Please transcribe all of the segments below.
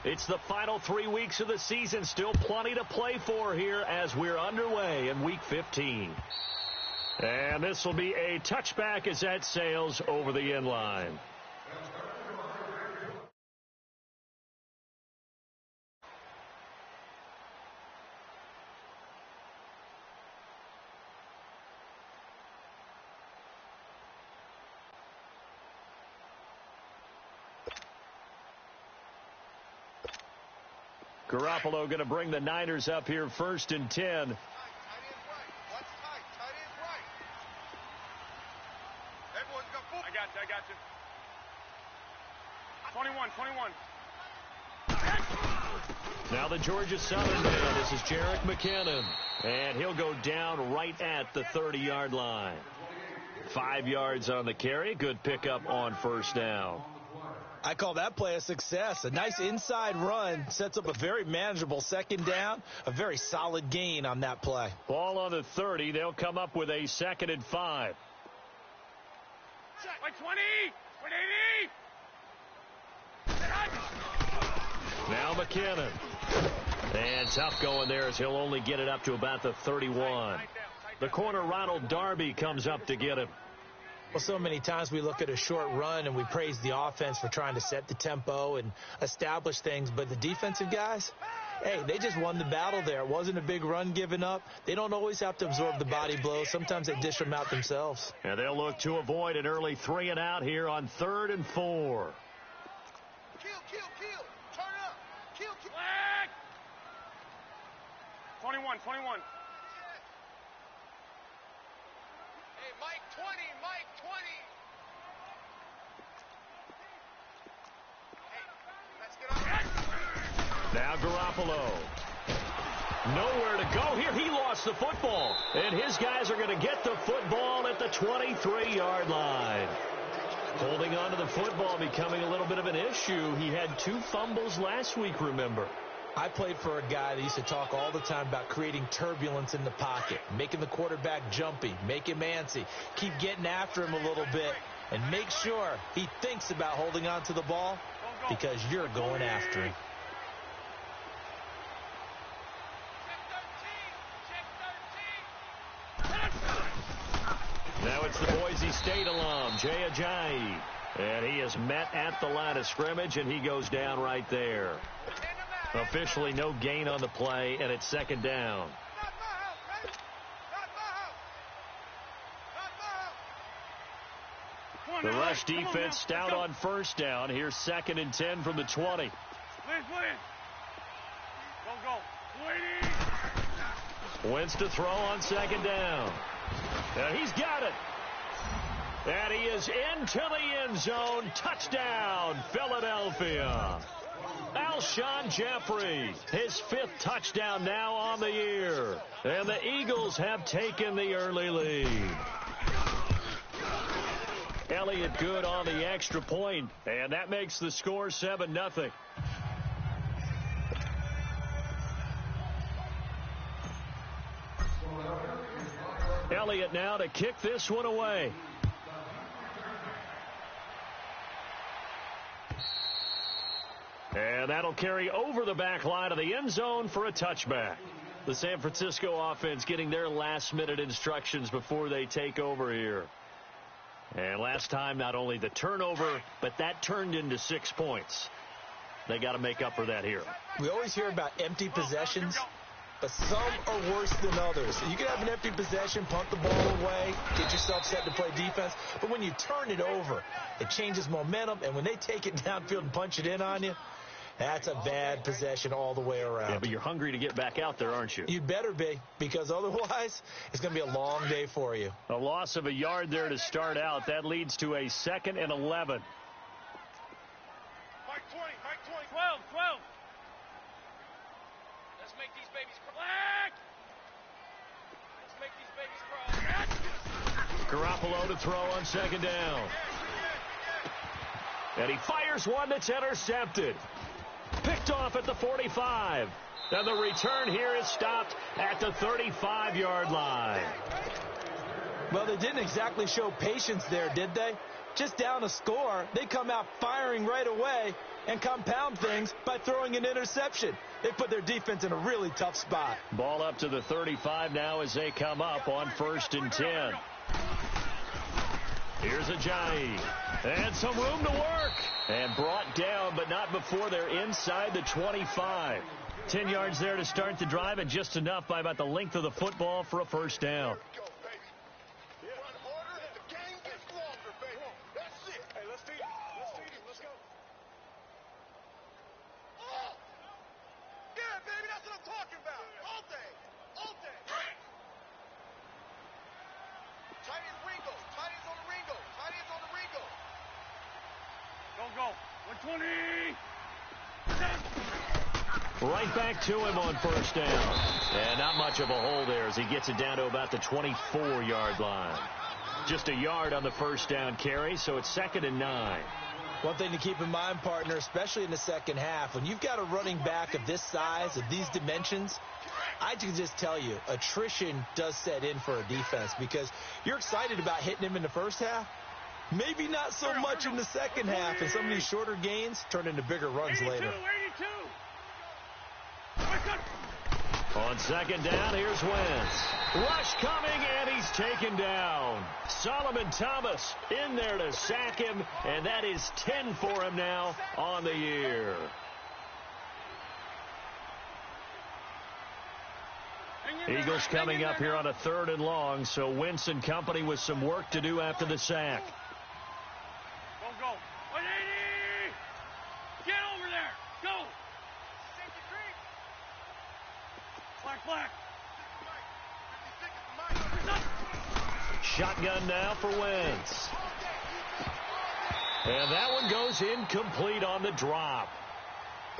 It's the final 3 weeks of the season. Still plenty to play for here as we're underway in Week 15. And this will be a touchback as that sails over the end line. Garoppolo going to bring the Niners up here 1st and 10. Tight end right. What's tight? Tight end right. Everyone's got football. I got you. 21. Now the Georgia Southern man. This is Jerick McKinnon. And he'll go down right at the 30-yard line. 5 yards on the carry. Good pickup on 1st down. I call that play a success. A nice inside run sets up a very manageable 2nd down. A very solid gain on that play. Ball on the 30. They'll come up with a 2nd and 5. Like 20. 180. Now McKinnon. And tough going there as he'll only get it up to about the 31. The corner Ronald Darby comes up to get him. Well, so many times we look at a short run and we praise the offense for trying to set the tempo and establish things. But the defensive guys, hey, they just won the battle there. It wasn't a big run given up. They don't always have to absorb the body blows. Sometimes they dish them out themselves. And they'll look to avoid an early 3 and out here on 3rd and 4. Kill. Turn up. Kill. Flag. 21. Hey, Mike 20. Hey, let's get on. Now Garoppolo. Nowhere to go here. He lost the football. And his guys are going to get the football at the 23-yard line. Holding on to the football becoming a little bit of an issue. He had 2 fumbles last week, remember. I played for a guy that used to talk all the time about creating turbulence in the pocket, making the quarterback jumpy, make him antsy, keep getting after him a little bit, and make sure he thinks about holding on to the ball because you're going after him. Now it's the Boise State alum, Jay Ajayi. And he is met at the line of scrimmage, and he goes down right there. Officially no gain on the play, and it's 2nd down. The rush defense stout on 1st down. Here's 2nd and 10 from the 20. Go. Wins to throw on 2nd down. And he's got it. And he is into the end zone. Touchdown, Philadelphia. Alshon Jeffrey, his 5th touchdown now on the year. And the Eagles have taken the early lead. Elliott good on the extra point, and that makes the score 7-0. Elliott now to kick this one away. And that'll carry over the back line of the end zone for a touchback. The San Francisco offense getting their last-minute instructions before they take over here. And last time, not only the turnover, but that turned into 6 points. They got to make up for that here. We always hear about empty possessions, but some are worse than others. You can have an empty possession, punt the ball away, get yourself set to play defense. But when you turn it over, it changes momentum. And when they take it downfield and punch it in on you, that's a bad possession all the way around. Yeah, but you're hungry to get back out there, aren't you? You better be, because otherwise it's going to be a long day for you. A loss of a yard there to start out. That leads to a 2nd and 11. Mike 20. 12. Let's make these babies cry. Let's make these babies cry. Garoppolo to throw on 2nd down. And he fires one that's intercepted. Picked off at the 45. And the return here is stopped at the 35-yard line. Well, they didn't exactly show patience there, did they? Just down a score, they come out firing right away and compound things by throwing an interception. They put their defense in a really tough spot. Ball up to the 35 now as they come up on 1st and 10. Here's Ajayi. And some room to work. And brought down, but not before they're inside the 25. 10 yards there to start the drive, and just enough by about the length of the football for a first down. Right back to him on first down. And not much of a hole there as he gets it down to about the 24-yard line. Just a yard on the first down carry, so it's 2nd and 9. One thing to keep in mind, partner, especially in the second half, when you've got a running back of this size, of these dimensions, I can just tell you, attrition does set in for a defense because you're excited about hitting him in the first half. Maybe not so much in the second half, and some of these shorter gains turn into bigger runs later. On 2nd down, here's Wentz. Rush coming, and he's taken down. Solomon Thomas in there to sack him, and that is 10 for him now on the year. Eagles coming up here on a 3rd and long, so Wentz and company with some work to do after the sack. Go. 180! Get over there! Go! Black. Shotgun now for Wentz. And that one goes incomplete on the drop.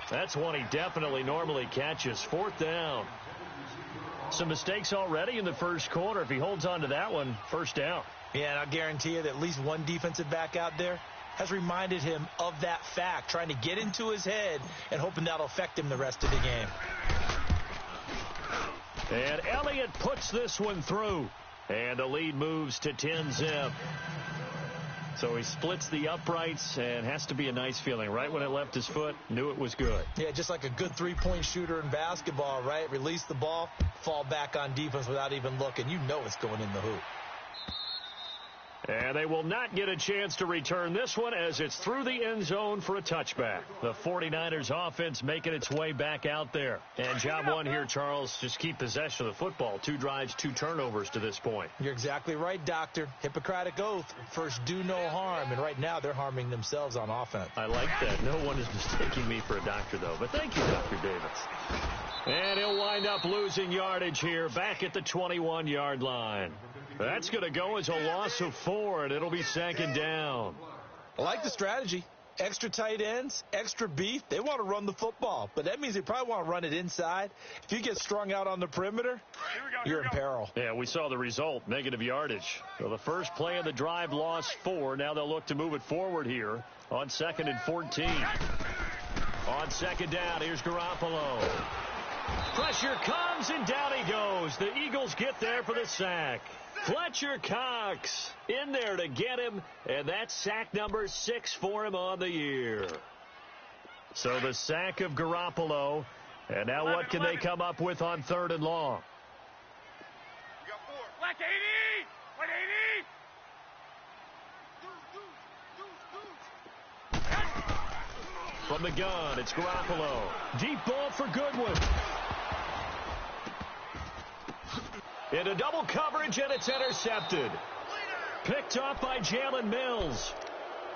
That's one he definitely normally catches. 4th down. Some mistakes already in the first quarter. If he holds on to that one, first down. Yeah, and I'll guarantee you that at least one defensive back out there has reminded him of that fact, trying to get into his head and hoping that'll affect him the rest of the game. And Elliott puts this one through. And the lead moves to 10-zip. So he splits the uprights, and has to be a nice feeling. Right when it left his foot, knew it was good. Yeah, just like a good three-point shooter in basketball, right? Release the ball, fall back on defense without even looking. You know it's going in the hoop. And they will not get a chance to return this one as it's through the end zone for a touchback. The 49ers offense making its way back out there. And job one here, Charles, just keep possession of the football. 2 drives, 2 turnovers to this point. You're exactly right, Doctor. Hippocratic oath. First, do no harm. And right now, they're harming themselves on offense. I like that. No one is mistaking me for a doctor, though. But thank you, Dr. Davis. And he'll wind up losing yardage here back at the 21-yard line. That's going to go as a loss of 4, and it'll be 2nd down. I like the strategy. Extra tight ends, extra beef. They want to run the football, but that means they probably want to run it inside. If you get strung out on the perimeter, you're in peril. Yeah, we saw the result, negative yardage. So the first play of the drive lost 4. Now they'll look to move it forward here on 2nd and 14. On 2nd down, here's Garoppolo. Pressure comes, and down he goes. The Eagles get there for the sack. Fletcher Cox in there to get him, and that's sack number 6 for him on the year. So the sack of Garoppolo, and now what can they come up with on 3rd and long? We got 4. Black 80! 180! From the gun, it's Garoppolo. Deep ball for Goodwin. Into double coverage, and it's intercepted. Picked off by Jalen Mills.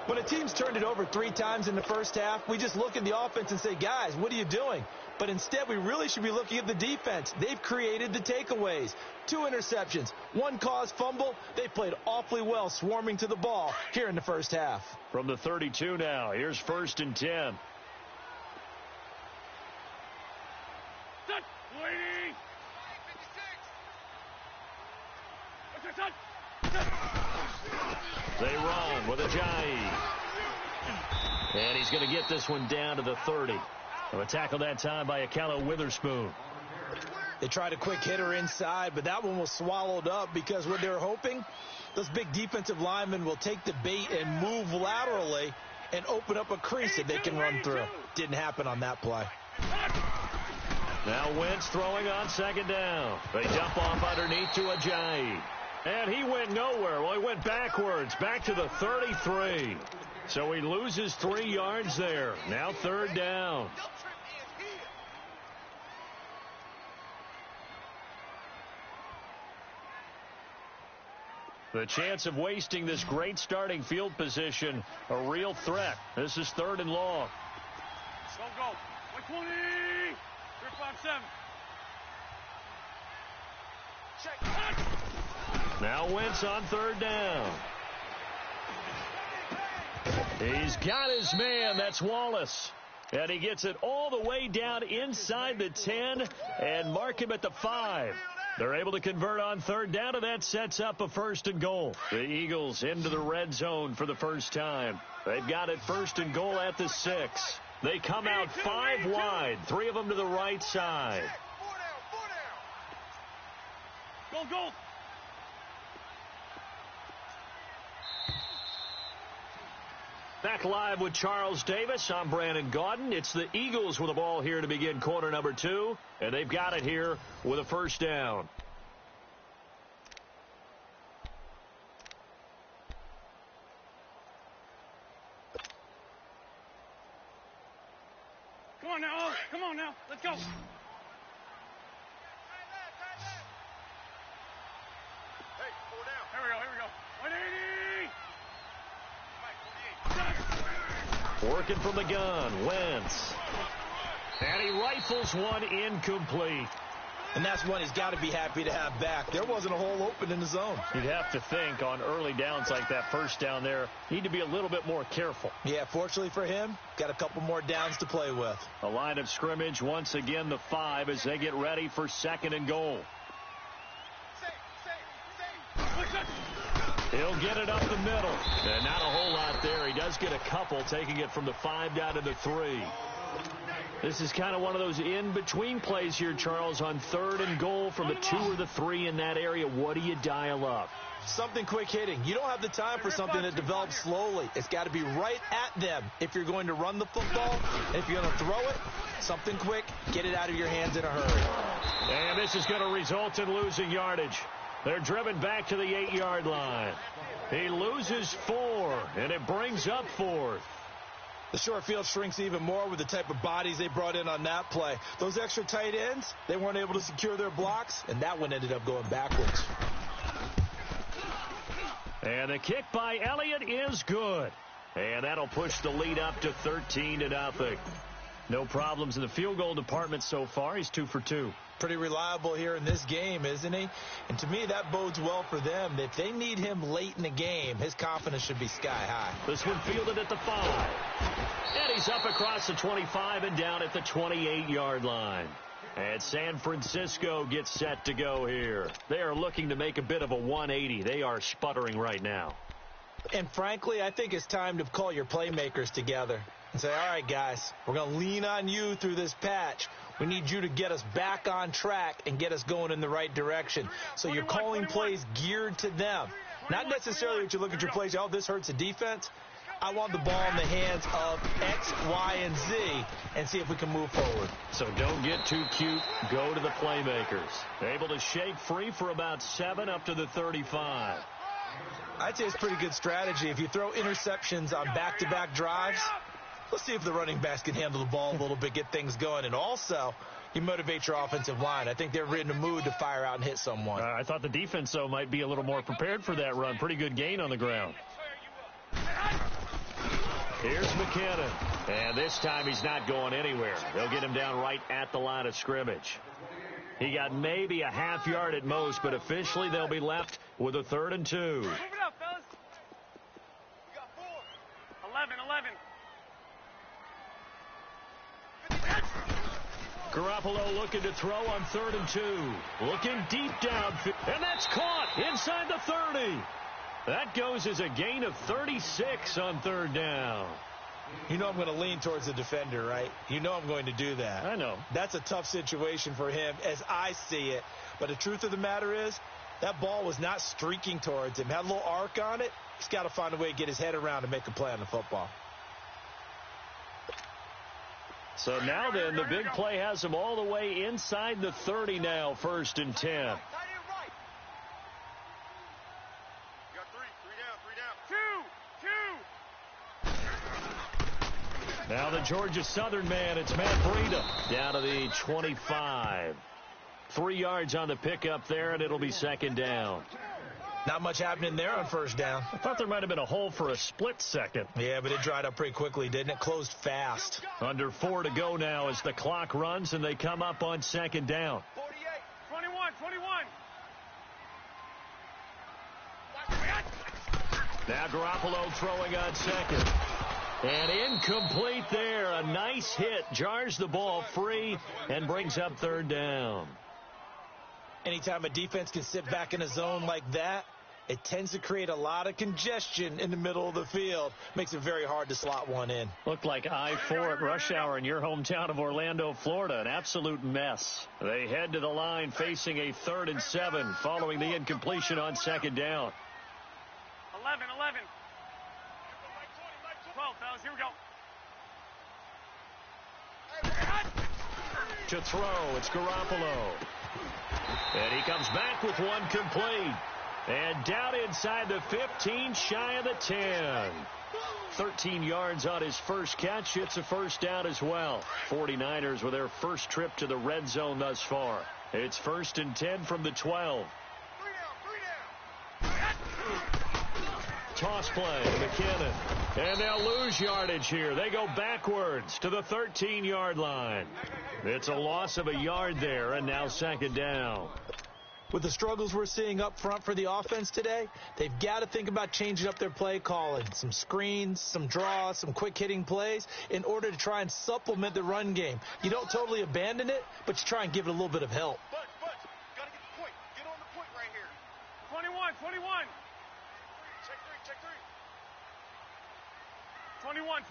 When a team's turned it over 3 times in the first half, we just look at the offense and say, guys, what are you doing? But instead, we really should be looking at the defense. They've created the takeaways. 2 interceptions, 1 caused fumble. They played awfully well swarming to the ball here in the first half. From the 32 now, here's 1st and 10. They run with Ajayi. And he's going to get this one down to the 30. A tackle that time by Akello Witherspoon. They tried a quick hitter inside, but that one was swallowed up because what they were hoping, those big defensive linemen will take the bait and move laterally and open up a crease that they can run through. Didn't happen on that play. Now Wentz throwing on second down. They dump off underneath to Ajayi. And he went nowhere. Well, he went backwards, back to the 33. So he loses 3 yards there. Now third down. The chance of wasting this great starting field position, a real threat. This is 3rd and long. Go. 120. 357. Now Wentz on third down. He's got his man. That's Wallace. And he gets it all the way down inside the 10 and mark him at the 5. They're able to convert on third down, and that sets up a 1st and goal. The Eagles into the red zone for the first time. They've got it 1st and goal at the 6. They come out 5 wide, 3 of them to the right side. 4 down. Go. Back live with Charles Davis. I'm Brandon Gaudin. It's the Eagles with the ball here to begin quarter number 2, and they've got it here with a 1st down. Come on now. Let's go. Here we go. 180. Working from the gun, Wentz. And he rifles one incomplete. And that's one he's got to be happy to have back. There wasn't a hole open in the zone. You'd have to think on early downs like that, 1st down there, need to be a little bit more careful. Yeah, fortunately for him, got a couple more downs to play with. A line of scrimmage, once again the 5 as they get ready for 2nd and goal. He'll get it up the middle. And not a whole lot there. He does get a couple, taking it from the 5 down to the 3. This is kind of one of those in-between plays here, Charles, on 3rd and goal from the 2 or the 3 in that area. What do you dial up? Something quick hitting. You don't have the time for something that develops slowly. It's got to be right at them if you're going to run the football. If you're going to throw it, something quick, get it out of your hands in a hurry. And this is going to result in losing yardage. They're driven back to the 8-yard line. He loses 4, and it brings up 4th. The short field shrinks even more with the type of bodies they brought in on that play. Those extra tight ends, they weren't able to secure their blocks, and that one ended up going backwards. And the kick by Elliott is good. And that'll push the lead up to 13-0. No problems in the field goal department so far. He's 2 for 2. Pretty reliable here in this game, isn't he? And to me, that bodes well for them. If they need him late in the game, his confidence should be sky high. This one fielded at the 5. And he's up across the 25 and down at the 28-yard line. And San Francisco gets set to go here. They are looking to make a bit of a 180. They are sputtering right now. And frankly, I think it's time to call your playmakers together and say, all right, guys, we're going to lean on you through this patch. We need you to get us back on track and get us going in the right direction. So you're calling plays geared to them. Not necessarily that you look at your plays, oh, this hurts the defense. I want the ball in the hands of X, Y, and Z and see if we can move forward. So don't get too cute. Go to the playmakers. Able to shake free for about 7 up to the 35. I'd say it's pretty good strategy. If you throw interceptions on back-to-back drives, let's see if the running backs can handle the ball a little bit, get things going. And also, you motivate your offensive line. I think they're in the mood to fire out and hit someone. I thought the defense, though, might be a little more prepared for that run. Pretty good gain on the ground. Here's McKinnon. And this time he's not going anywhere. They'll get him down right at the line of scrimmage. He got maybe a half yard at most, but officially they'll be left with a 3rd and 2. Move it up, fellas. We got 4. 11. Garoppolo looking to throw on 3rd and 2. Looking deep down. And that's caught inside the 30. That goes as a gain of 36 on 3rd down. You know I'm going to lean towards the defender, right? You know I'm going to do that. I know. That's a tough situation for him as I see it. But the truth of the matter is, that ball was not streaking towards him. Had a little arc on it. He's got to find a way to get his head around and make a play on the football. So now then, the big play has him all the way inside the 30 now, 1st and 10. Tight end right. You got three down. Now the Georgia Southern man, it's Matt Breida down to the 25. 3 yards on the pickup there, and it'll be 2nd down. Not much happening there on 1st down. I thought there might have been a hole for a split second. Yeah, but it dried up pretty quickly, didn't it? Closed fast. Under 4 to go now as the clock runs, and they come up on 2nd down. 48. 21. Now Garoppolo throwing on 2nd. And incomplete there. A nice hit. Jars the ball free and brings up 3rd down. Anytime a defense can sit back in a zone like that, it tends to create a lot of congestion in the middle of the field. Makes it very hard to slot one in. Looked like I-4 at rush hour in your hometown of Orlando, Florida. An absolute mess. They head to the line facing a 3rd and 7 following the incompletion on 2nd down. 11. 12, fellas, here we go. To throw, it's Garoppolo. And he comes back with one complete. And down inside the 15, shy of the 10. 13 yards on his first catch. It's a 1st down as well. 49ers with their first trip to the red zone thus far. It's 1st and 10 from the 12. Three down. Toss play, McKinnon. And they'll lose yardage here. They go backwards to the 13-yard line. It's a loss of a yard there, and now 2nd down. With the struggles we're seeing up front for the offense today, they've got to think about changing up their play calling. Some screens, some draws, some quick-hitting plays in order to try and supplement the run game. You don't totally abandon it, but you try and give it a little bit of help. But, got to get the point. Get on the point right here. 21. Check three. 21.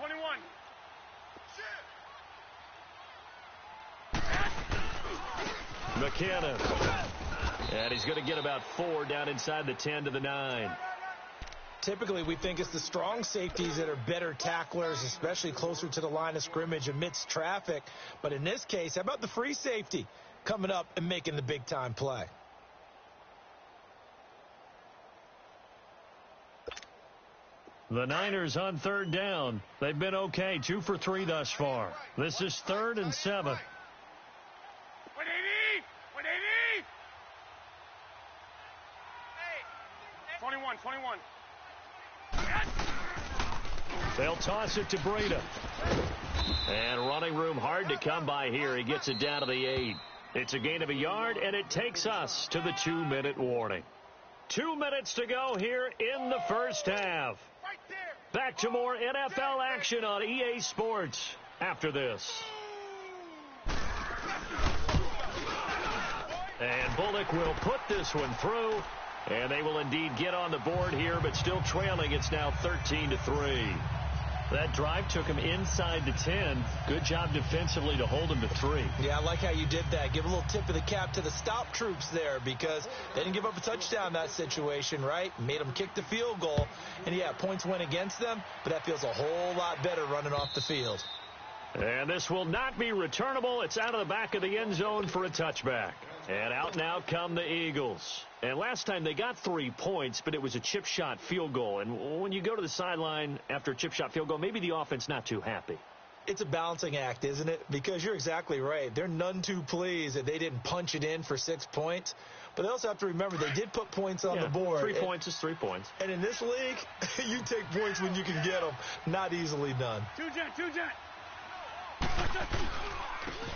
McKinnon. And he's going to get about 4 down inside the 10 to the 9. Typically, we think it's the strong safeties that are better tacklers, especially closer to the line of scrimmage amidst traffic. But in this case, how about the free safety coming up and making the big-time play? The Niners on 3rd down. They've been okay, 2 for 3 thus far. This is 3rd and 7. 180. Hey. 21. They'll toss it to Breida. And running room hard to come by here. He gets it down to the 8. It's a gain of a yard, and it takes us to the 2-minute warning. 2 minutes to go here in the first half. Right there. Back to more NFL action on EA Sports after this. And Bullock will put this one through. And they will indeed get on the board here, but still trailing. It's now 13-3. That drive took him inside the 10. Good job defensively to hold him to 3. Yeah, I like how you did that. Give a little tip of the cap to the stop troops there because they didn't give up a touchdown in that situation, right? Made them kick the field goal. And, yeah, points went against them, but that feels a whole lot better running off the field. And this will not be returnable. It's out of the back of the end zone for a touchback. And out now come the Eagles. And last time they got 3 points, but it was a chip shot field goal. And when you go to the sideline after a chip shot field goal, maybe the offense not too happy. It's a balancing act, isn't it? Because you're exactly right. They're none too pleased that they didn't punch it in for 6 points. But they also have to remember they did put points on the board. 3 points is 3 points. And in this league, you take points when you can get them. Not easily done. Two jet.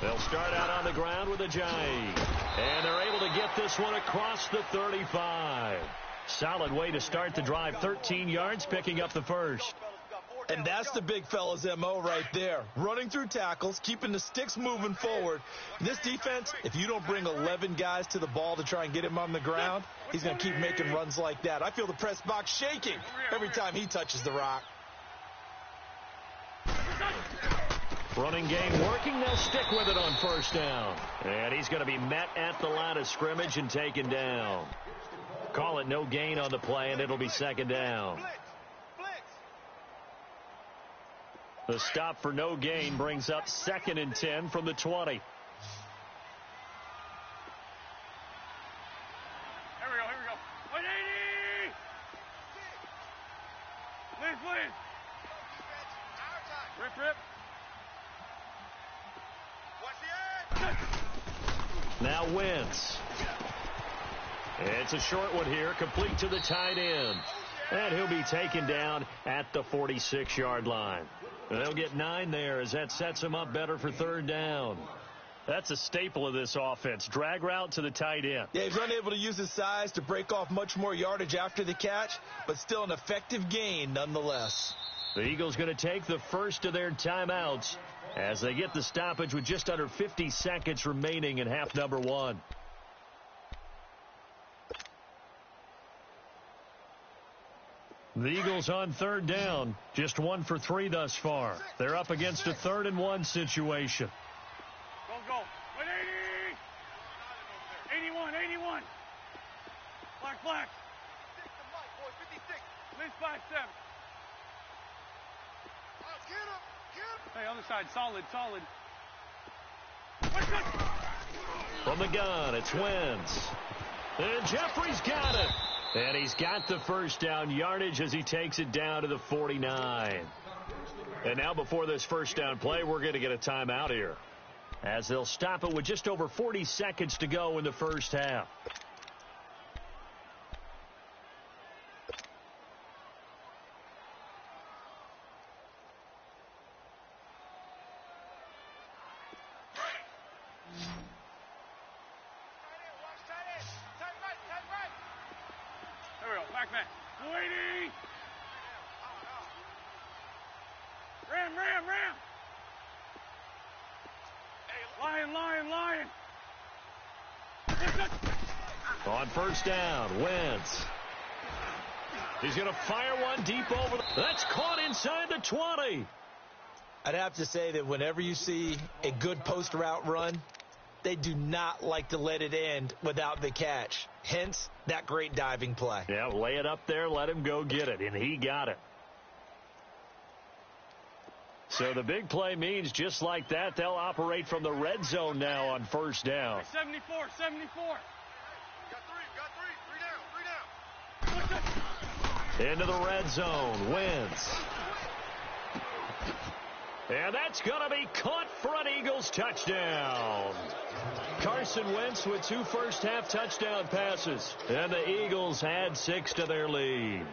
They'll start out on the ground with a J. And they're able to get this one across the 35. Solid way to start the drive. 13 yards, picking up the first. And that's the big fella's MO right there. Running through tackles, keeping the sticks moving forward. This defense, if you don't bring 11 guys to the ball to try and get him on the ground, he's going to keep making runs like that. I feel the press box shaking every time he touches the rock. Running game working. They'll stick with it on first down. And he's going to be met at the line of scrimmage and taken down. Call it no gain on the play, and it'll be second down. The stop for no gain brings up 2nd and 10 from the 20. Here we go. 180! Liz. Rip. Watch the edge. Now Wentz. It's a short one here, complete to the tight end. And he'll be taken down at the 46-yard line. They'll get 9 there as that sets him up better for third down. That's a staple of this offense. Drag route to the tight end. Yeah, he's unable to use his size to break off much more yardage after the catch, but still an effective gain nonetheless. The Eagles going to take the first of their timeouts as they get the stoppage with just under 50 seconds remaining in half number 1. The Eagles on third down, just 1 for 3 thus far. They're up against a 3rd and 1 situation. Go. 180! 81. Black. 56. Liz 5-7. Get him. Hey, other side, solid. From the gun, it's Wentz. And Jeffrey's got it. And he's got the first down yardage as he takes it down to the 49. And now before this first down play, we're going to get a timeout here, as they'll stop it with just over 40 seconds to go in the first half. Lion. On first down, Wentz. He's going to fire one deep over. That's caught inside the 20. I'd have to say that whenever you see a good post route run, they do not like to let it end without the catch. Hence, that great diving play. Yeah, lay it up there, let him go get it, and he got it. So the big play means just like that, they'll operate from the red zone now on first down. 74. Got three down. Into the red zone, Wentz. And that's going to be caught for an Eagles touchdown. Carson Wentz with 2 first-half touchdown passes. And the Eagles add 6 to their lead.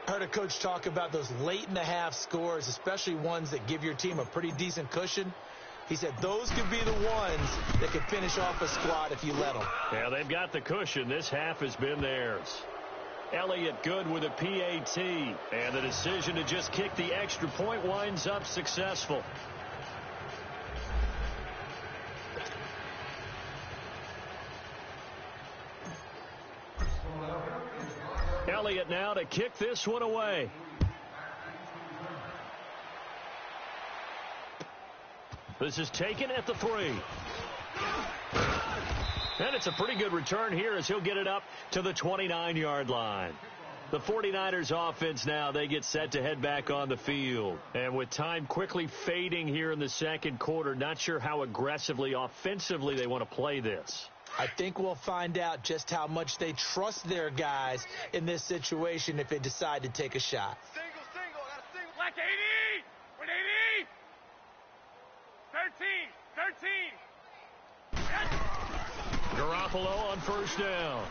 I heard a coach talk about those late-in-the-half scores, especially ones that give your team a pretty decent cushion. He said those could be the ones that could finish off a squad if you let them. Yeah, they've got the cushion. This half has been theirs. Elliott good with a PAT. And the decision to just kick the extra point winds up successful. Elliott now to kick this one away. This is taken at the 3. And it's a pretty good return here as he'll get it up to the 29-yard line. The 49ers offense now, they get set to head back on the field. And with time quickly fading here in the second quarter, not sure how aggressively, offensively they want to play this. I think we'll find out just how much they trust their guys in this situation if they decide to take a shot. Single. Got a single. Black 80. 180. 13. Garoppolo on first down.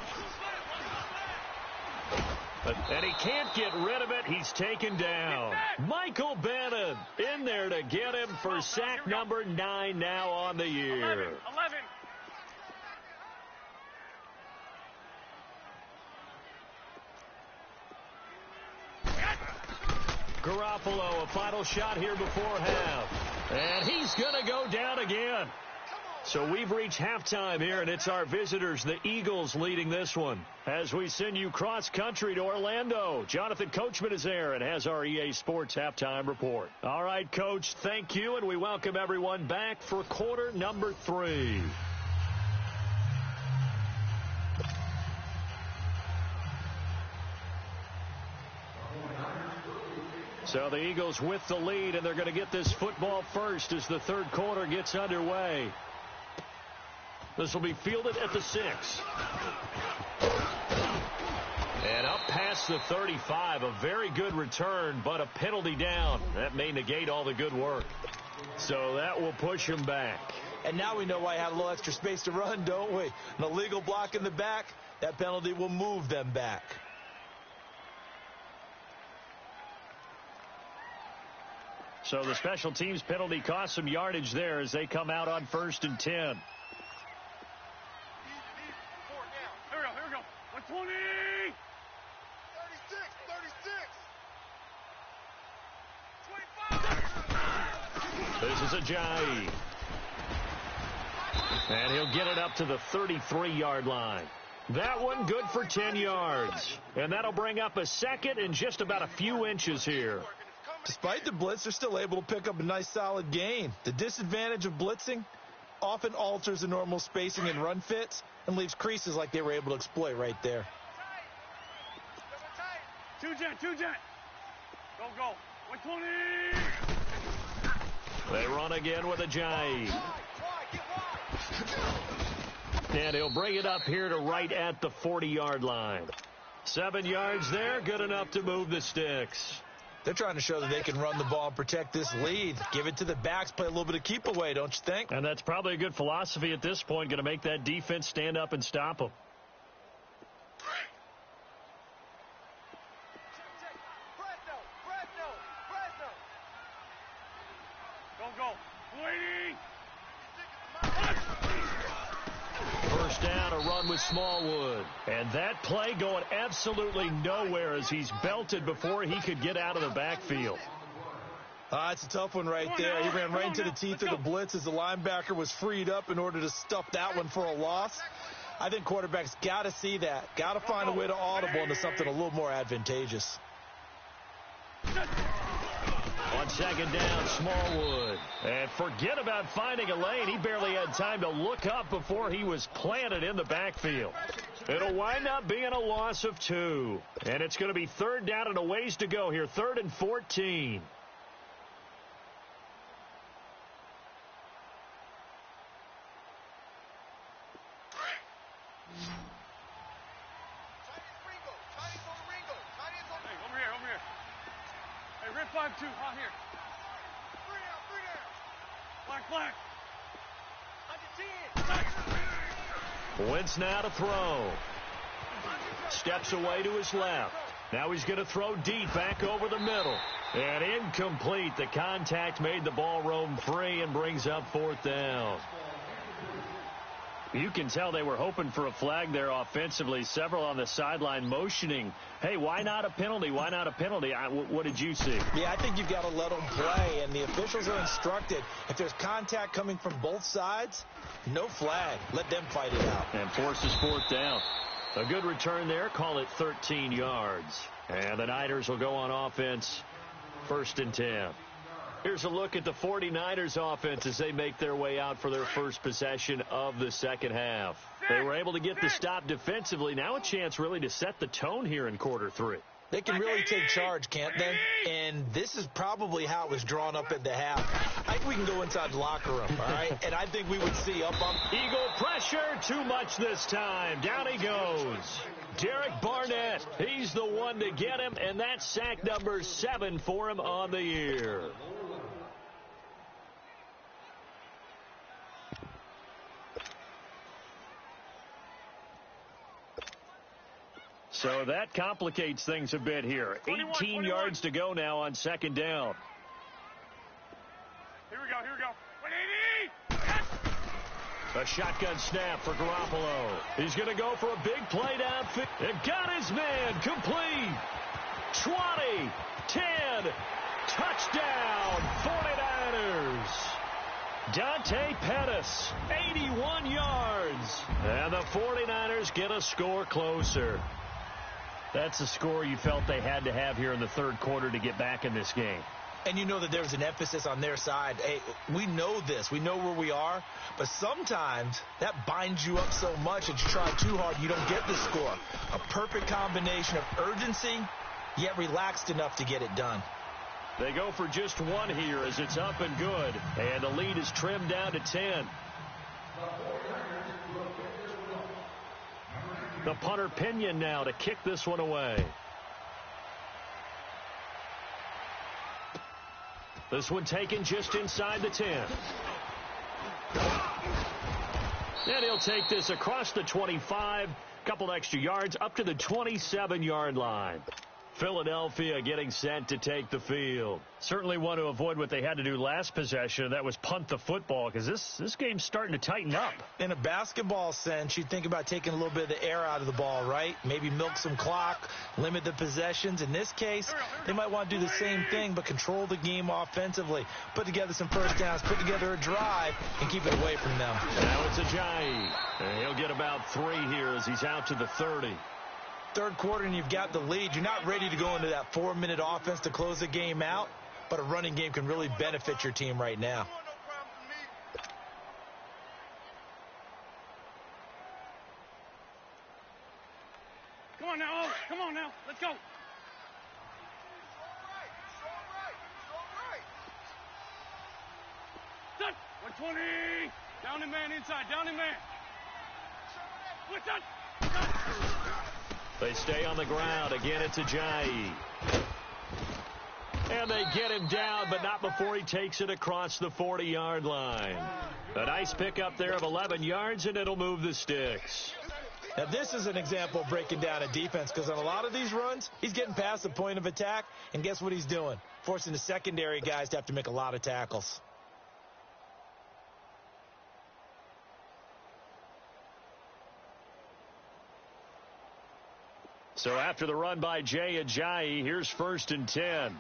And he can't get rid of it. He's taken down. Michael Bannon in there to get him for sack number 9 now on the year. 11. Garoppolo, a final shot here before half. And he's going to go down again. So we've reached halftime here, and it's our visitors, the Eagles, leading this one. As we send you cross-country to Orlando, Jonathan Coachman is there and has our EA Sports halftime report. All right, Coach, thank you, and we welcome everyone back for quarter number 3. So the Eagles with the lead, and they're going to get this football first as the third quarter gets underway. This will be fielded at the 6. And up past the 35, a very good return, but a penalty down. That may negate all the good work. So that will push him back. And now we know why I had a little extra space to run, don't we? An illegal block in the back, that penalty will move them back. So the special teams penalty cost some yardage there as they come out on 1st and 10. Here we go. 120. 36. 25. This is Ajayi. And he'll get it up to the 33-yard line. That one good for 10 yards. And that'll bring up a second and just about a few inches here. Despite the blitz, they're still able to pick up a nice solid gain. The disadvantage of blitzing often alters the normal spacing and run fits and leaves creases like they were able to exploit right there. Two jet. Go. 120. They run again with Ajayi. And he'll bring it up here to right at the 40-yard line. 7 yards there, good enough to move the sticks. They're trying to show that they can run the ball and protect this lead. Give it to the backs, play a little bit of keep away, don't you think? And that's probably a good philosophy at this point, going to make that defense stand up and stop them. Go. Waiting. First down, a run with Smallwood. And that play going absolutely nowhere as he's belted before he could get out of the backfield. It's a tough one right there. He ran right into the teeth of the blitz as the linebacker was freed up in order to stuff that one for a loss. I think quarterbacks got to see that. Got to find a way to audible into something a little more advantageous. On second down, Smallwood. And forget about finding a lane. He barely had time to look up before he was planted in the backfield. It'll wind up being a loss of 2. And it's going to be third down and a ways to go here. 3rd and 14. Hey, Red 5-2, out here. 3 down. Black. On your 10. Wentz now to throw. Steps away to his left. Now he's going to throw deep back over the middle. And incomplete. The contact made the ball roam free and brings up 4th down. You can tell they were hoping for a flag there offensively. Several on the sideline motioning, hey, why not a penalty? Why not a penalty? What did you see? Yeah, I think you've got to let them play, and the officials are instructed. If there's contact coming from both sides, no flag. Let them fight it out. And forces 4th down. A good return there. Call it 13 yards. And the Niners will go on offense. 1st and 10. Here's a look at the 49ers offense as they make their way out for their first possession of the second half. They were able to get the stop defensively. Now a chance really to set the tone here in quarter 3. They can really take charge, can't they? And this is probably how it was drawn up at the half. I think we can go inside the locker room, all right? And I think we would see up on... Eagle pressure, too much this time. Down he goes. Derek Barnett, he's the one to get him, and that's sack number 7 for him on the year. So that complicates things a bit here. 18 yards to go now on second down. Here we go. 180. A shotgun snap for Garoppolo. He's going to go for a big play downfield. And got his man complete. 20, 10, touchdown, 49ers. Dante Pettis, 81 yards. And the 49ers get a score closer. That's a score you felt they had to have here in the third quarter to get back in this game. And you know that there's an emphasis on their side. Hey, we know this. We know where we are. But sometimes that binds you up so much that you try too hard, you don't get the score. A perfect combination of urgency, yet relaxed enough to get it done. They go for just one here as it's up and good. And the lead is trimmed down to 10. The punter Pinion now to kick this one away. This one taken just inside the 10. And he'll take this across the 25. Couple extra yards up to the 27-yard line. Philadelphia getting set to take the field. Certainly want to avoid what they had to do last possession. That was punt the football, because this game's starting to tighten up. In a basketball sense, you think about taking a little bit of the air out of the ball, right? Maybe milk some clock, limit the possessions. In this case, they might want to do the same thing, but control the game offensively. Put together some first downs, put together a drive, and keep it away from them. Now it's Ajayi. And he'll get about 3 here as he's out to the 30. Third quarter and you've got the lead. You're not ready to go into that 4-minute offense to close the game out, but a running game can really benefit your team right now. Come on now, come on now, let's go. Set, 120, down in man inside, down in man. What's that? They stay on the ground. Again, it's Ajayi. And they get him down, but not before he takes it across the 40-yard line. A nice pickup there of 11 yards, and it'll move the sticks. Now, this is an example of breaking down a defense, because on a lot of these runs, he's getting past the point of attack, and guess what he's doing? Forcing the secondary guys to have to make a lot of tackles. So after the run by Jay Ajayi, here's 1st and 10.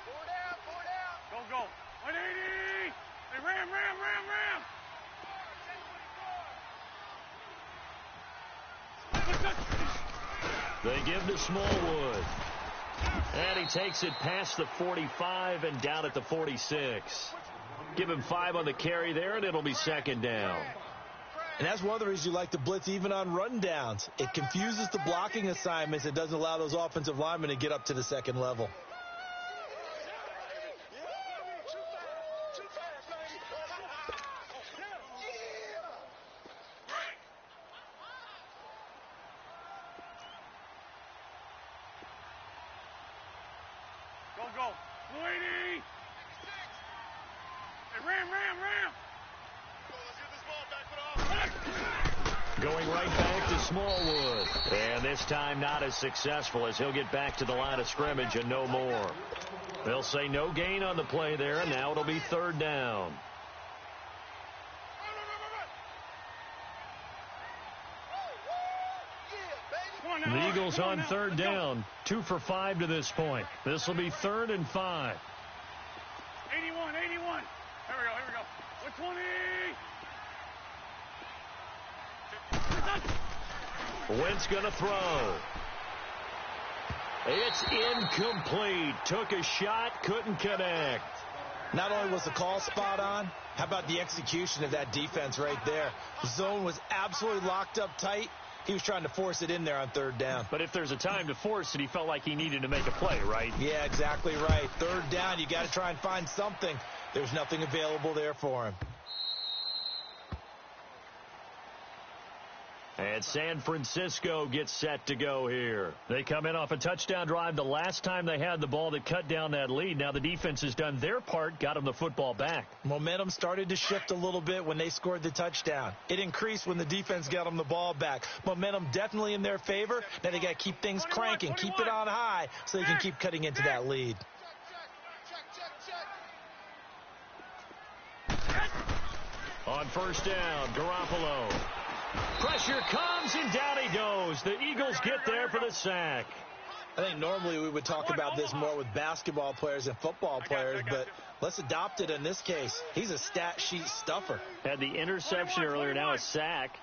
Four down. Go. 180. Hey, ram. They give to Smallwood. And he takes it past the 45 and down at the 46. Give him 5 on the carry there, and it'll be 2nd down. And that's one of the reasons you like to blitz even on rundowns. It confuses the blocking assignments. It doesn't allow those offensive linemen to get up to the second level. Go. 280. Hey, ram. Going right back to Smallwood. And this time not as successful as he'll get back to the line of scrimmage and no more. They'll say no gain on the play there, and now it'll be 3rd down. The Eagles on 3rd down, 2 for 5 to this point. This will be 3rd and 5. 81. Here we go. 120. Wentz going to throw. It's incomplete. Took a shot, couldn't connect. Not only was the call spot on, how about the execution of that defense right there? The zone was absolutely locked up tight. He was trying to force it in there on 3rd down. But if there's a time to force it, he felt like he needed to make a play, right? Yeah, exactly right. 3rd down, you got to try and find something. There's nothing available there for him. And San Francisco gets set to go here. They come in off a touchdown drive the last time they had the ball that cut down that lead. Now the defense has done their part, got them the football back. Momentum started to shift a little bit when they scored the touchdown. It increased when the defense got them the ball back. Momentum definitely in their favor. Now they got to keep things cranking, keep it on high so they can keep cutting into that lead. On 1st down, Garoppolo. Pressure comes, and down he goes. The Eagles get there for the sack. I think normally we would talk about this more with basketball players and football players, but let's adopt it in this case. He's a stat sheet stuffer. Had the interception earlier, now a sack.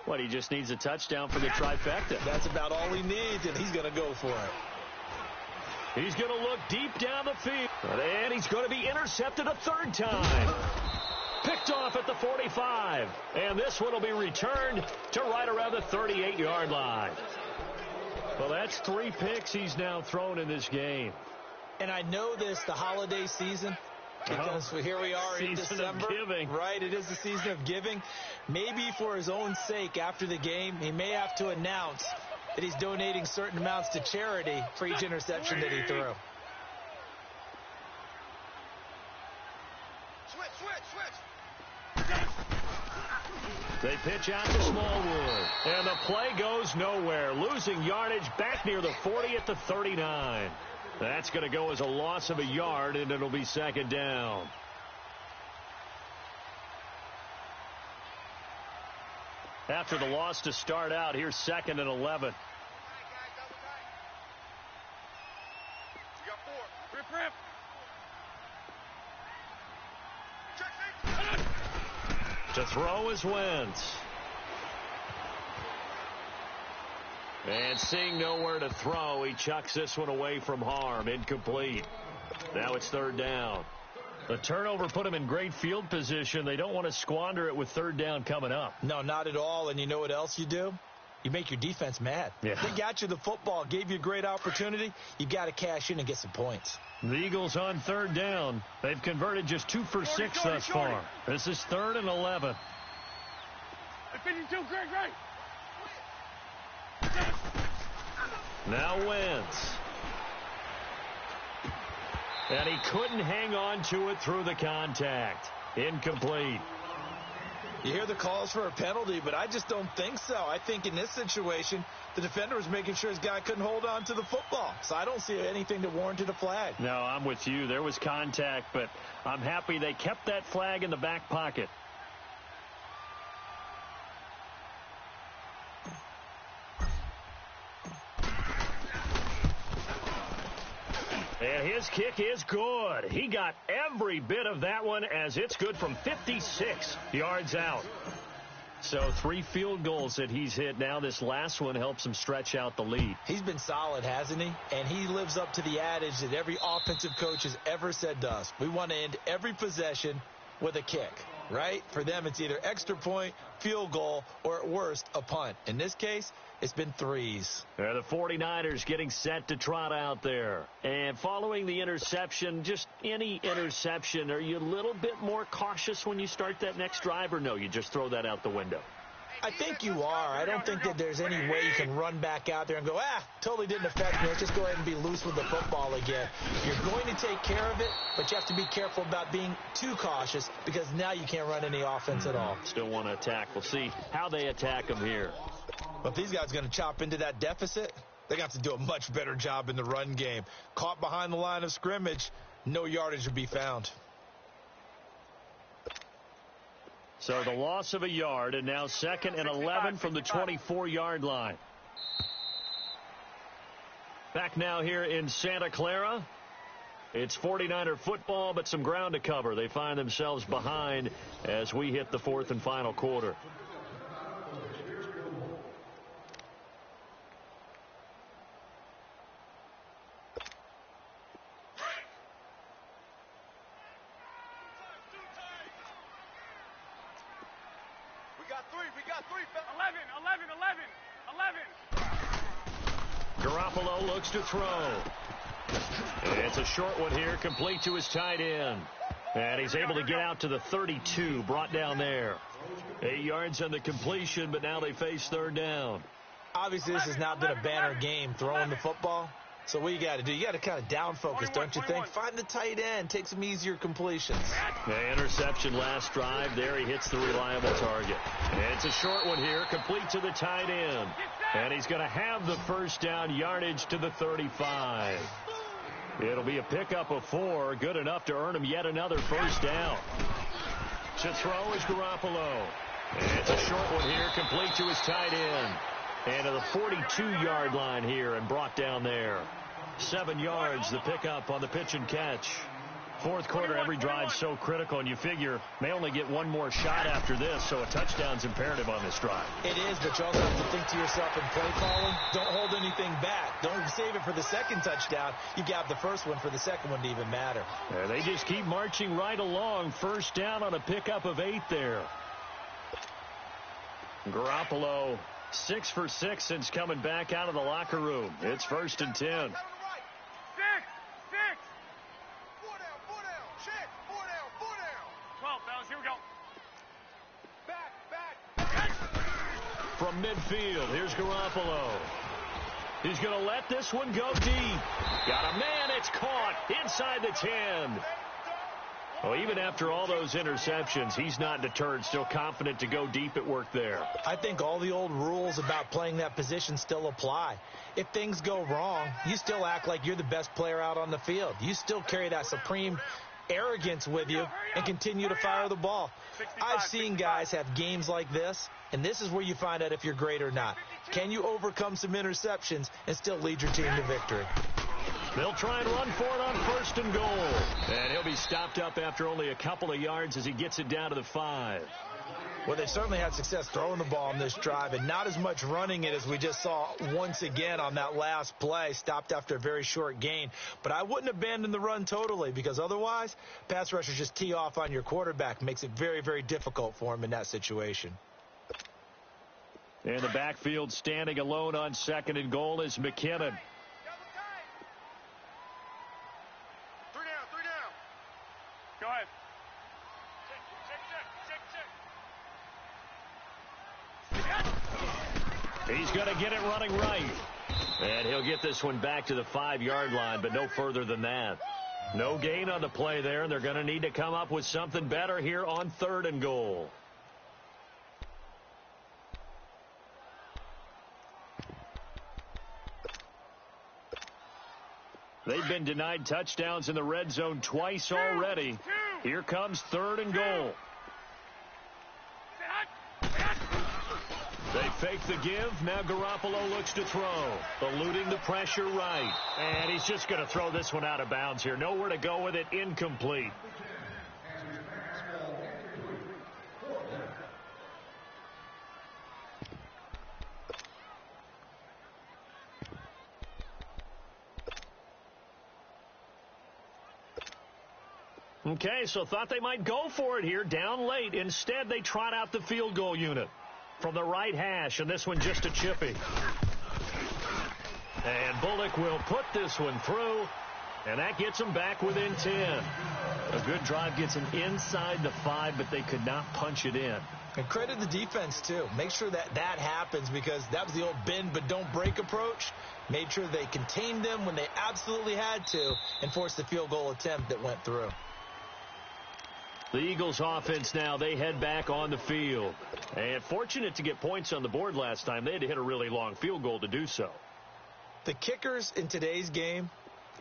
What, he just needs a touchdown for the trifecta. That's about all he needs, and he's going to go for it. He's going to look deep down the field, and he's going to be intercepted a third time. Picked off at the 45, and this one will be returned to right around the 38-yard line. Well, that's 3 picks he's now thrown in this game. And I know this, the holiday season, because here we are in December. Season of giving. Right, it is the season of giving. Maybe for his own sake after the game, he may have to announce that he's donating certain amounts to charity for each interception that he threw. Switch. They pitch out to Smallwood, and the play goes nowhere, losing yardage back near the 40 at the 39. That's going to go as a loss of a yard, and it'll be second down. After the loss to start out, here's 2nd and 11. You got 4. Rip. To throw is Wentz. And seeing nowhere to throw, he chucks this one away from harm. Incomplete. Now it's 3rd down. The turnover put him in great field position. They don't want to squander it with 3rd down coming up. No, not at all. And you know what else you do? You make your defense mad. Yeah. They got you the football, gave you a great opportunity. You got to cash in and get some points. The Eagles on 3rd down. They've converted just 2 for 6 thus far. This is 3rd and 11. 52, Greg. Now Wentz. And he couldn't hang on to it through the contact. Incomplete. You hear the calls for a penalty, but I just don't think so. I think in this situation, the defender was making sure his guy couldn't hold on to the football. So I don't see anything that warranted a flag. No, I'm with you. There was contact, but I'm happy they kept that flag in the back pocket. And his kick is good. He got every bit of that one as it's good from 56 yards out. So 3 field goals that he's hit now. This last one helps him stretch out the lead. He's been solid, hasn't he? And he lives up to the adage that every offensive coach has ever said to us. We want to end every possession with a kick, right? For them, it's either extra point, field goal, or at worst, a punt. In this case, it's been 3s. The 49ers getting set to trot out there. And following the interception, just any interception, are you a little bit more cautious when you start that next drive, or no, you just throw that out the window? I think you are. I don't think that there's any way you can run back out there and go, totally didn't affect me. Let's just go ahead and be loose with the football again. You're going to take care of it, but you have to be careful about being too cautious because now you can't run any offense at all. Still want to attack. We'll see how they attack them here. But if these guys are going to chop into that deficit, they got to do a much better job in the run game. Caught behind the line of scrimmage, no yardage would be found. So the loss of a yard, and now 2nd and 11 from the 24-yard line. Back now here in Santa Clara. It's 49er football, but some ground to cover. They find themselves behind as we hit the 4th and final quarter. We got three. 11. Garoppolo looks to throw. It's a short one here, complete to his tight end. And he's able to get out to the 32, brought down there. 8 yards on the completion, but now they face 3rd down. Obviously, this has not been a banner game throwing the football. So what you got to do, you got to kind of down focus, don't you think? Find the tight end, take some easier completions. The interception last drive. There he hits the reliable target. And it's a short one here, complete to the tight end. And he's going to have the 1st down, yardage to the 35. It'll be a pickup of 4, good enough to earn him yet another 1st down. To throw is Garoppolo. And it's a short one here, complete to his tight end. And to the 42-yard line here and brought down there. 7 yards, the pickup on the pitch and catch. Fourth quarter, every drive's so critical, and you figure may only get one more shot after this, so a touchdown's imperative on this drive. It is, but you also have to think to yourself in play calling, don't hold anything back. Don't save it for the second touchdown. You got the first one for the second one to even matter. Yeah, they just keep marching right along. First down on a pickup of 8 there. Garoppolo, 6 for 6 since coming back out of the locker room. It's 1st and 10. 12, fellas, here we go. Back. From midfield, here's Garoppolo. He's going to let this one go deep. Got a man, it's caught inside the 10. Well, even after all those interceptions, he's not deterred, still confident to go deep at work there. I think all the old rules about playing that position still apply. If things go wrong, you still act like you're the best player out on the field. You still carry that supreme arrogance with you and continue to fire the ball. I've seen guys have games like this, and this is where you find out if you're great or not. Can you overcome some interceptions and still lead your team to victory? They'll try and run for it on 1st and goal. And he'll be stopped up after only a couple of yards as he gets it down to the 5. Well, they certainly had success throwing the ball on this drive and not as much running it as we just saw once again on that last play, stopped after a very short gain. But I wouldn't abandon the run totally because otherwise, pass rushers just tee off on your quarterback. Makes it very, very difficult for him in that situation. In the backfield, standing alone on 2nd and goal is McKinnon. 3 down. Go ahead. He's going to get it running right. And he'll get this one back to the 5-yard line, but no further than that. No gain on the play there, and they're going to need to come up with something better here on 3rd and goal. They've been denied touchdowns in the red zone twice already. Here comes 3rd and goal. They fake the give. Now Garoppolo looks to throw. Eluding the pressure right. And he's just going to throw this one out of bounds here. Nowhere to go with it. Incomplete. Okay, so thought they might go for it here, down late. Instead, they trot out the field goal unit from the right hash, and this one just a chippy. And Bullock will put this one through, and that gets them back within 10. A good drive gets them inside the 5, but they could not punch it in. And credit the defense, too. Make sure that happens because that was the old bend but don't break approach. Made sure they contained them when they absolutely had to and forced the field goal attempt that went through. The Eagles offense now, they head back on the field. And fortunate to get points on the board last time. They had to hit a really long field goal to do so. The kickers in today's game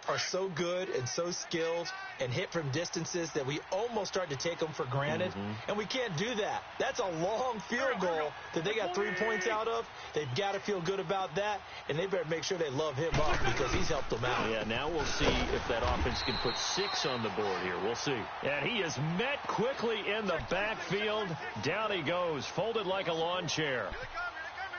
are so good and so skilled and hit from distances that we almost start to take them for granted. And we can't do that. That's a long field goal that they got 3 points out of. They've got to feel good about that, and they better make sure they love him up because he's helped them out. Yeah, now we'll see if that offense can put 6 on the board here. We'll see. And he is met quickly in the backfield. Down he goes, folded like a lawn chair.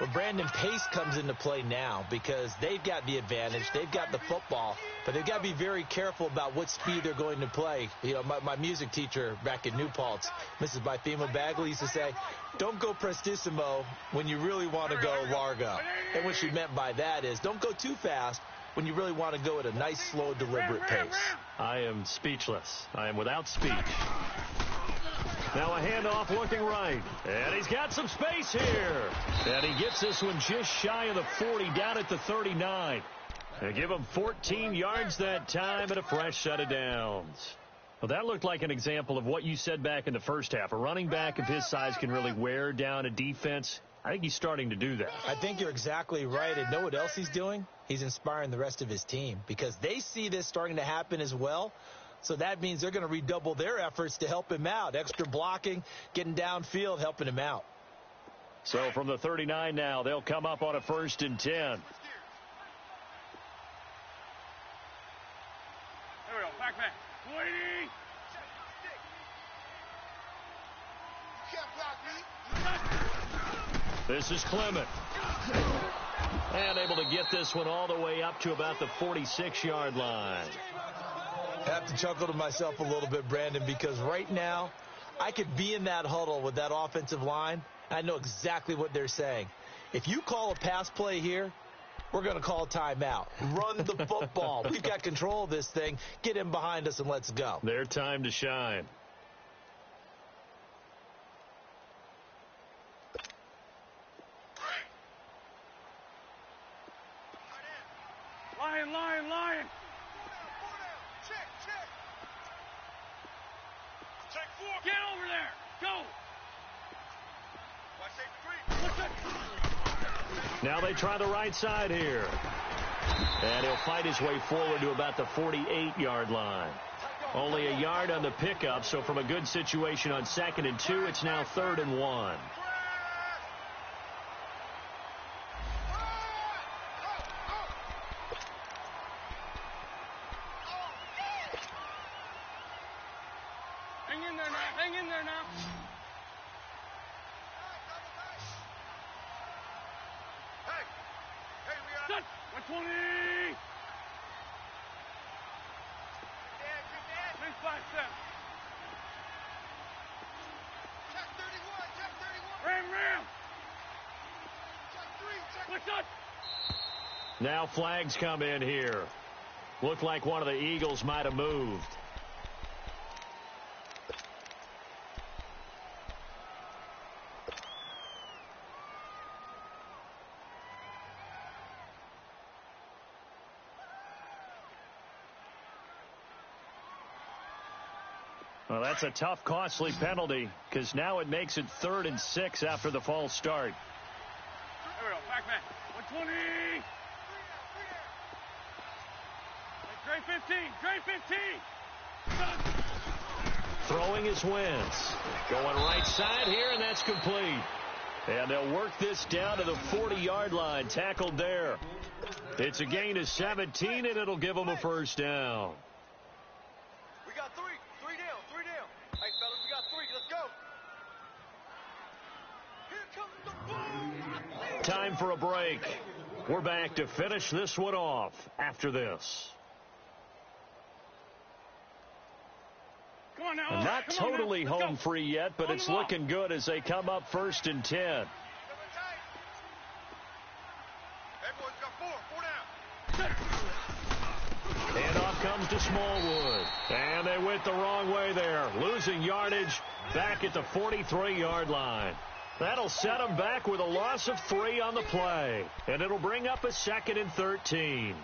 Well, Brandon, pace comes into play now because they've got the advantage. They've got the football, but they've got to be very careful about what speed they're going to play. You know, my music teacher back in New Paltz, Mrs. Bythema Bagley, used to say, don't go prestissimo when you really want to go largo. And what she meant by that is don't go too fast when you really want to go at a nice, slow, deliberate pace. I am speechless. I am without speech. Now a handoff looking right. And he's got some space here. And he gets this one just shy of the 40 down at the 39. They give him 14 yards that time and a fresh set of downs. Well, that looked like an example of what you said back in the first half. A running back of his size can really wear down a defense. I think he's starting to do that. I think you're exactly right. And know what else he's doing? He's inspiring the rest of his team because they see this starting to happen as well. So that means they're going to redouble their efforts to help him out. Extra blocking, getting downfield, helping him out. So from the 39 now, they'll come up on a 1st and 10. Back man. 280. You can't block me. This is Clement. And able to get this one all the way up to about the 46-yard line. I have to chuckle to myself a little bit, Brandon, because right now I could be in that huddle with that offensive line. I know exactly what they're saying. If you call a pass play here, we're going to call timeout. Run the football. We've got control of this thing. Get him behind us and let's go. Their time to shine. Lion. Check. Check 4. Get over there. Go. Watch safety 3. Now they try the right side here. And he'll fight his way forward to about the 48-yard line. Only a yard on the pickup, so from a good situation on 2nd and 2, it's now 3rd and 1. Hang in there now. Hey, we got Good. 120. Big 5 step. check 31. Ram. Check 3. What's up? Now flags come in here. Looked like one of the Eagles might have moved. Well, that's a tough, costly penalty because now it makes it 3rd and 6 after the false start. There we go. Back man. 120. Trey 15. Throwing his Wentz. Going right side here, and that's complete. And they'll work this down to the 40-yard line. Tackled there. It's a gain of 17, and it'll give them a first down. We got 3. 3 down. Hey, fellas, we got 3. Let's go. Here comes the ball. Time for a break. We're back to finish this one off after this. Come on now. And not totally home free yet, but it's looking good as they come up 1st and 10. Hey, boys, we got 4. 4 down. Handoff comes to Smallwood. And they went the wrong way there. Losing yardage back at the 43-yard line. That'll set them back with a loss of 3 on the play. And it'll bring up a 2nd and 13.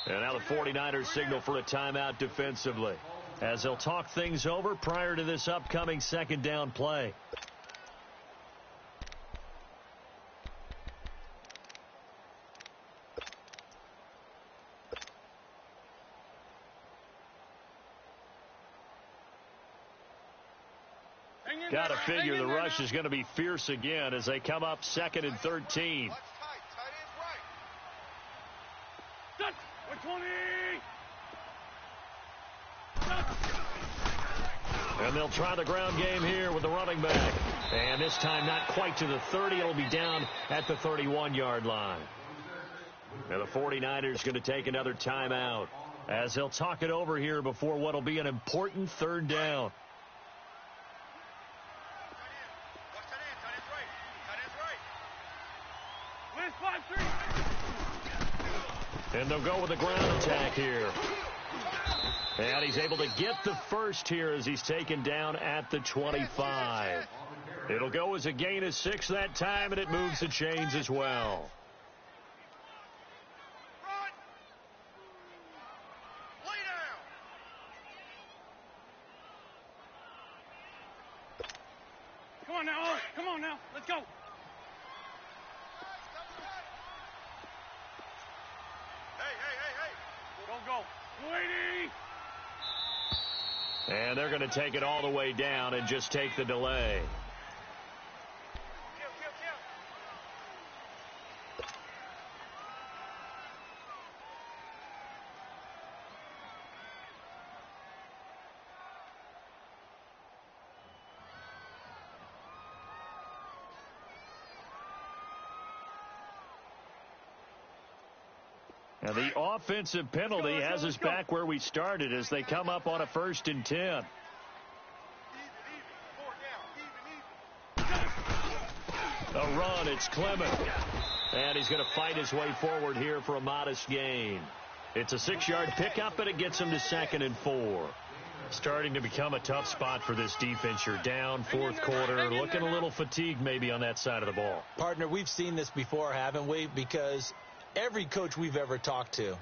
And now the 49ers signal for a timeout defensively as they'll talk things over prior to this upcoming 2nd down play. Got to figure the rush is going to be fierce again as they come up 2nd and 13. Watch tight. Tight ends right. Good. 120. And they'll try the ground game here with the running back. And this time not quite to the 30. It'll be down at the 31-yard line. And the 49ers going to take another timeout as they'll talk it over here before what will be an important 3rd down. And they'll go with a ground attack here. And he's able to get the first here as he's taken down at the 25. It'll go as a gain of 6 that time, and it moves the chains as well. Come on now. Let's go. Go. 280. And they're going to take it all the way down and just take the delay. Now the offensive penalty has us back where we started as they come up on a 1st and 10. A run, it's Clement. And he's going to fight his way forward here for a modest gain. It's a 6-yard pickup, but it gets him to 2nd and 4. Starting to become a tough spot for this defense. You're down 4th quarter, looking a little fatigued maybe on that side of the ball. Partner, we've seen this before, haven't we? Because every coach we've ever talked to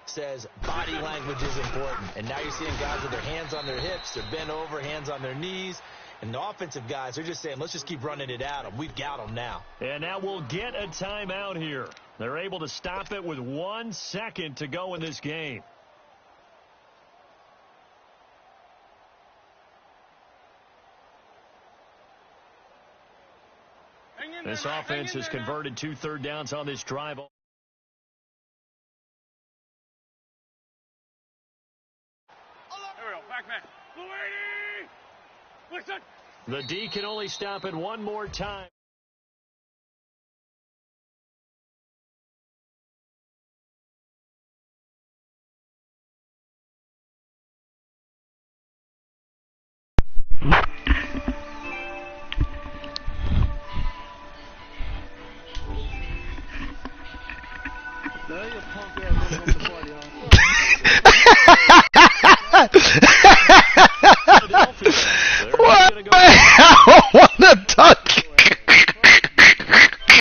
says body language is important. And now you're seeing guys with their hands on their hips, they're bent over, hands on their knees. And the offensive guys are just saying, let's just keep running it at them. We've got them now. And now we'll get a timeout here. They're able to stop it with 1 second to go in this game. This offense has converted 2 third downs on this drive. There we go. Back man. Listen. The D can only stop it one more time. Now you punk ass wanna come to the party, huh?